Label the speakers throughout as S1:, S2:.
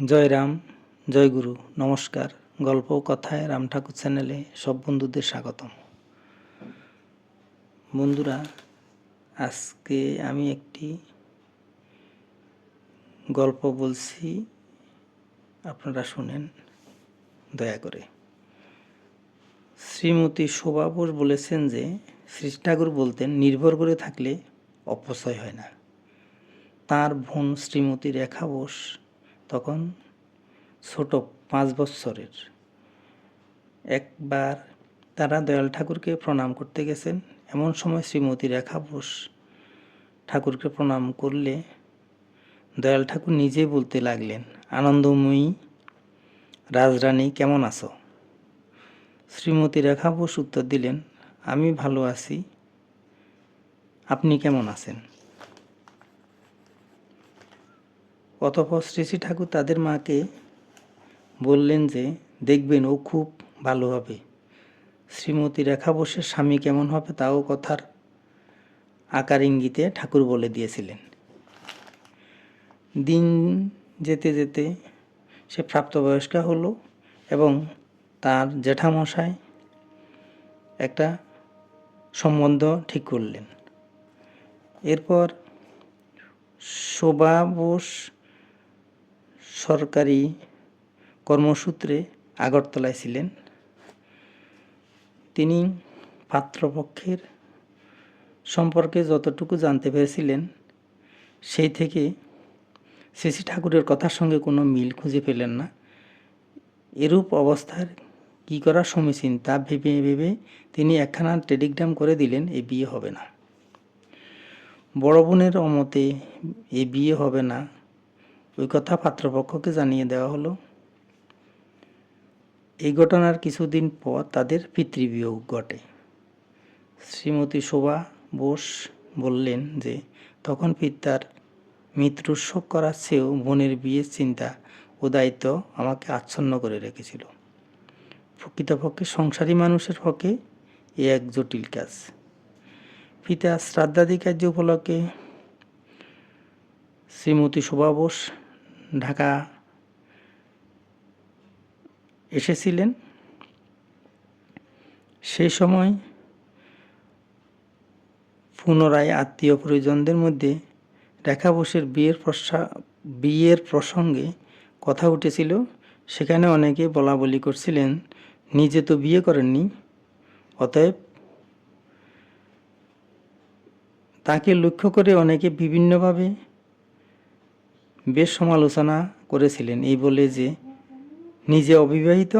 S1: জয় রাম, জয় গুরু, নমস্কার। গল্প কথায় রাম ঠাকুর চ্যানেলে সব বন্ধুদের স্বাগতম। বন্ধুরা, আজকে আমি একটি গল্প বলছি, আপনারা শুনেন দয়া করে। শ্রীমতী শোভা বোস বলেছেন যে শ্রী ঠাকুর বলতেন, নির্ভর করে থাকলে অপচয় হয় না। তাঁর বোন শ্রীমতী রেখা বোস তখন ছোট, 5 বৎসরের। একবার তারা দয়াল ঠাকুরকে প্রণাম করতে গেছেন। এমন সময় শ্রীমতী রেখা বোস ঠাকুরকে প্রণাম করলে দয়াল ঠাকুর নিজেই বলতে লাগলেন, আনন্দময়ী রাজরানী, কেমন আছো? শ্রীমতী রেখা বোস উত্তর দিলেন, আমি ভালো আছি, আপনি কেমন আছেন? অতঃপর শ্রী শ্রী ঠাকুর তাদের মাকে বললেন যে দেখবেন ও খুব ভালো হবে। শ্রীমতী রেখা বোসের স্বামী কেমন হবে তাও কথার আকার ইঙ্গিতে ঠাকুর বলে দিয়েছিলেন। দিন যেতে যেতে সে প্রাপ্তবয়স্কা হলো এবং তার জ্যাঠামশাই একটা সম্বন্ধ ঠিক করলেন। এরপর শোভা বোস সরকারি কর্মসূত্রে আগরতলায় ছিলেন। তিনি পাত্রপক্ষের সম্পর্কে যতটুকু জানতে পেরেছিলেন, সেই থেকে শ্রী শ্রী ঠাকুরের কথার সঙ্গে কোনো মিল খুঁজে পেলেন না। এরূপ অবস্থার কী করা সমীচীন তা ভেবে ভেবে তিনি একখানা টেলিগ্রাম করে দিলেন, এ বিয়ে হবে না। বড় বোনের অমতে এ বিয়ে হবে না, ওই কথা পাত্রপক্ষকে জানিয়ে দেওয়া হলো। এই ঘটনার কিছুদিন পর তাদের পিতৃবিয়োগ ঘটে। শ্রীমতী শোভা বোস বললেন যে তখন পিতার মৃত্যুর শোক করার চেয়েও বোনের বিয়ের চিন্তা ও দায়িত্ব আমাকে আচ্ছন্ন করে রেখেছিল। প্রকৃতপক্ষে সংসারী মানুষের পক্ষে এ এক জটিল কাজ। পিতা শ্রাদ্ধাদি কার্য উপলক্ষে শ্রীমতী শোভা বোস ঢাকা এসেছিলেন। সেই সময় পুনরায় আত্মীয় পরিজনদের মধ্যে রেখা বোসের বিয়ের প্রসঙ্গে কথা উঠেছিল। সেখানে অনেকে বলা বলি করছিলেন, নিজে তো বিয়ে করেননি, অতএব। তাকে লক্ষ্য করে অনেকে বিভিন্নভাবে বেশ সমালোচনা করেছিলেন, এই বলে যে নিজে অবিবাহিত,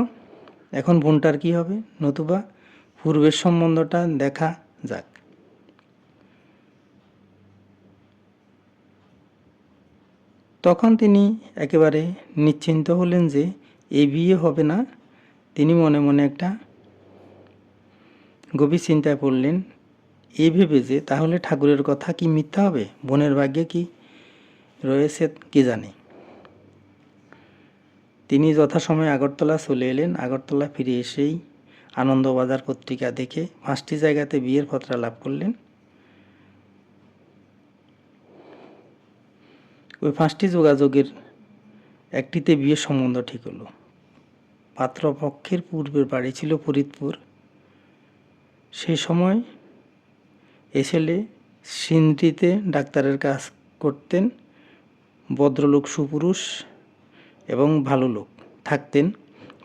S1: এখন বোনটার কী হবে, নতুবা পূর্বের সম্বন্ধটা দেখা যাক। তখন তিনি একেবারে নিশ্চিন্ত হলেন যে এই বিয়ে হবে না। তিনি মনে মনে একটা গভীর চিন্তায় পড়লেন, এই ভেবে যে তাহলে ঠাকুরের কথা কি মিথ্যা হবে, বোনের ভাগ্যে কি রয়েছে কে জানে। তিনি যথাসময়ে আগরতলা চলে এলেন। আগরতলা ফিরে এসেই আনন্দবাজার পত্রিকা দেখে 5টি জায়গাতে বিয়ের পত্র লাভ করলেন। ওই 5টি যোগাযোগের একটিতে বিয়ের সম্বন্ধ ঠিক হলো। পাত্রপক্ষের পূর্বের বাড়ি ছিল ফরিদপুর। সেই সময় এ ছেলে সিন্ধ্রিতে ডাক্তারের কাজ করতেন। ভদ্রলোক, সুপুরুষ এবং ভালো লোক, থাকতেন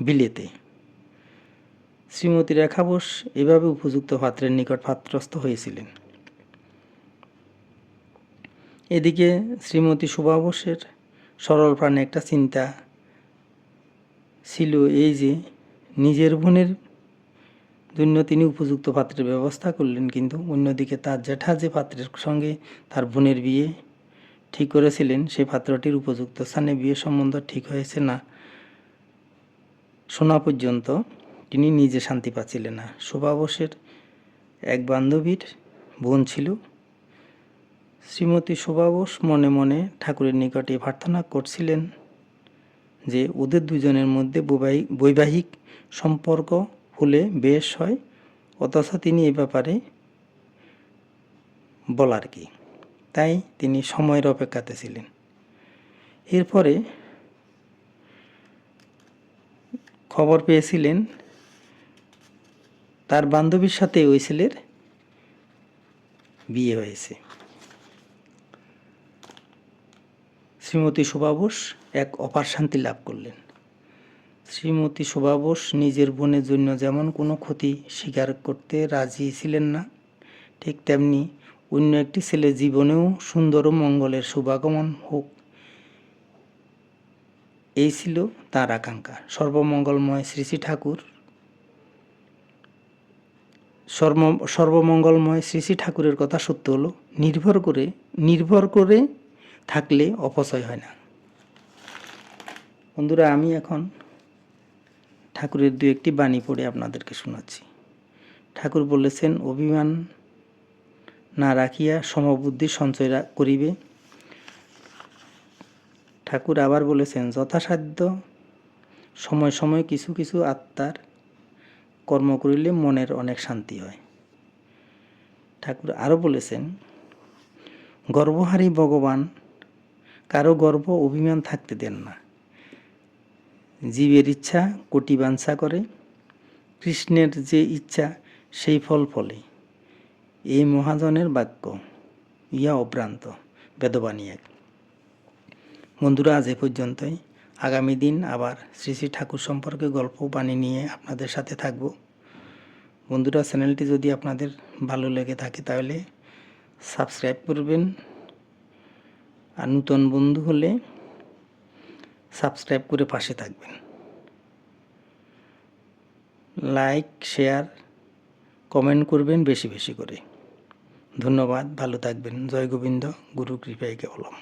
S1: বিলেতে। শ্রীমতী রেখা বোস এভাবে উপযুক্ত পাত্রের নিকট পাত্রস্থ হয়েছিলেন। এদিকে শ্রীমতী শোভা বোসের সরল প্রাণে একটা চিন্তা ছিল, এই যে নিজের বোনের জন্য তিনি উপযুক্ত পাত্রের ব্যবস্থা করলেন, কিন্তু অন্যদিকে তার জ্যাঠা যে পাত্রের সঙ্গে তার বোনের বিয়ে ঠিক করেছিলেন, সেই পাত্রটির উপযুক্ত স্থানে বিয়ে সম্বন্ধ ঠিক হয়েছে না শোনা পর্যন্ত তিনি নিজে শান্তি পাচ্ছিলেন না। শোভা বোসের এক বান্ধবীর বোন ছিল। শ্রীমতী শোভা বোস মনে মনে ঠাকুরের নিকটে প্রার্থনা করছিলেন যে ওদের দুজনের মধ্যে বৈবাহিক সম্পর্ক হলে বেশ হয়, অথচ তিনি এ ব্যাপারে বলার কি, তাই তিনি সময়ের অপেক্ষাতে ছিলেন। এরপরে খবর পেয়েছিলেন তার বান্ধবীর সাথে ওই ছেলের বিয়ে হয়েছে। শ্রীমতী শোভা বোস এক অপার শান্তি লাভ করলেন। শ্রীমতী শোভা বোস নিজের বোনের জন্য যেমন কোনো ক্ষতি স্বীকার করতে রাজি ছিলেন না, ঠিক তেমনি অন্য একটি ছেলের জীবনেও সুন্দর ও মঙ্গলের শুভাগমন হোক, এই ছিল তার আকাঙ্ক্ষা। সর্বমঙ্গলময় শ্রী শ্রী ঠাকুর সর্বমঙ্গলময় শ্রী শ্রী ঠাকুরের কথা সত্য হলো, নির্ভর করে থাকলে অপচয় হয় না। বন্ধুরা, আমি এখন ঠাকুরের দু একটি বাণী পড়ে আপনাদেরকে শোনাচ্ছি। ঠাকুর বলেছেন, অভিমান না রাখিয়া সমবুদ্ধি সঞ্চয় করিবে। ঠাকুর আবার বলেছেন, যথাসাধ্য সময় সময় কিছু কিছু আত্মার কর্ম করিলে মনের অনেক শান্তি হয়। ঠাকুর আরও বলেছেন, গর্বহারী ভগবান কারো গর্ব অভিমান থাকতে দেন না। জীবের ইচ্ছা কোটি বাঞ্ছা করে, কৃষ্ণের যে ইচ্ছা সেই ফল ফলে। এই মহাজনের বাক্য ইয়া অভ্রান্ত বেদবাণী এক। বন্ধুরা, আজ এ পর্যন্তই। আগামী দিন আবার শ্রী শ্রী ঠাকুর সম্পর্কে গল্প বাণী নিয়ে আপনাদের সাথে থাকব। বন্ধুরা, চ্যানেলটি যদি আপনাদের ভালো লেগে থাকে তাহলে সাবস্ক্রাইব করবেন, আর নূতন বন্ধু হলে সাবস্ক্রাইব করে পাশে থাকবেন। লাইক, শেয়ার, কমেন্ট করবেন বেশি বেশি করে। ধন্যবাদ, ভালো থাকবেন। জয় গোবিন্দ, গুরু কৃপায় কেবলম।